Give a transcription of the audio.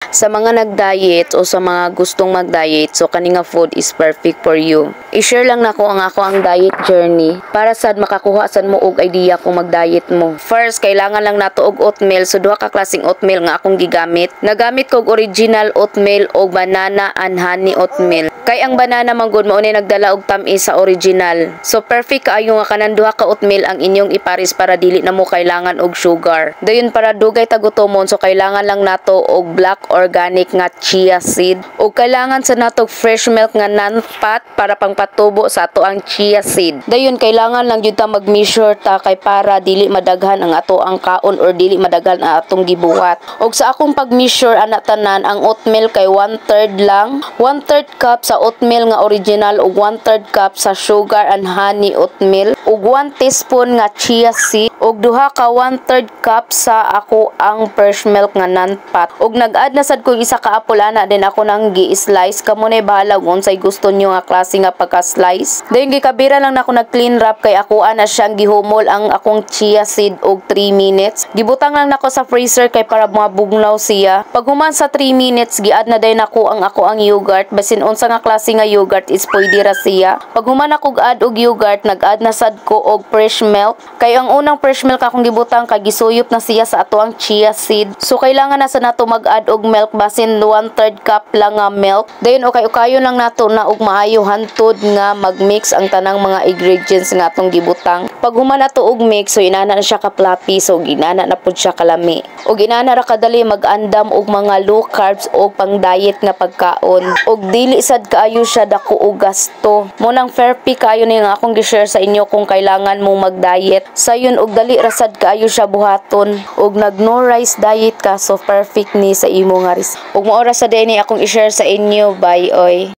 Sa mga nag-diet o sa mga gustong mag-diet, so kani nga food is perfect for you. I-share lang nako ang diet journey para sad makakuha sad mo og idea kung mag-diet mo. First, kailangan lang nato og oatmeal. So duha ka klaseng oatmeal nga akong gigamit. Nagamit ko og original oatmeal o banana and honey oatmeal. Kay ang banana manggod mao ni nagdala og tamis sa original. So perfect kaayo nga kanan duha ka oatmeal ang inyong ipares para dili na mo kailangan og sugar. Dayon para dugay tagutomon, so kailangan lang nato og black organic nga chia seed. O kailangan sa nato fresh milk nga non-fat para pangpatubo sa ato ang chia seed. Dayon kailangan lang jud ta mag-measure ta kay para dili madaghan ang ato ang kaon or dili madaghan ang atong gibuhat. Og sa akong pag-measure ana tanan ang oatmeal kay 1/3 lang. 1/3 cup sa oatmeal nga original ug 1/3 cup sa sugar and honey oatmeal ug 1 teaspoon nga chia seed ug duha ka 1/3 cup sa ako ang fresh milk nga non-fat. Ug nag-add na sad ko isa ka apple ana din ako nang gi-slice. Kamo na bahala kung unsay gusto niyo nga klase nga pagka-slice. Dayon gikabira lang nako nag-clean wrap kay ako ana siyang gihumol ang akong chia seed og 3 minutes. Gibutang lang nako sa freezer kay para mabugnaw siya. Pag human sa 3 minutes gi-add na day nako ang yogurt. Basin unsa nga klase nga yogurt is pwede ra siya. Pag human ako add og yogurt, nag-add na sad ko og fresh milk. Kay ang unang fresh milk akong gibutang kay gisuyop na siya sa ato ang chia seed. So kailangan na sa nato mag-add og milk basin 1/3 cup lang nga milk. Dayon okay-ukayon lang nato na og maayo hantod nga mag-mix ang tanang mga ingredients nga atong gibutang. Pag human nato og mix, so inana na siya ka fluffy, so ginana na pud siya kalami. Og inana ra kadali mag-andam og mga low carbs og pang diet nga pagkaon. Og dili sad kaayo siya dako og gasto. Munang perfect kaayo ni nga akong gi-share sa inyo kung kailangan mong mag-diet. Sayon og dali ra sad kaayo siya buhaton. Og nag no rice diet ka, so perfect ni sa imo nga ris. Og maora sa day ni akong i-share sa inyo. Bye oy.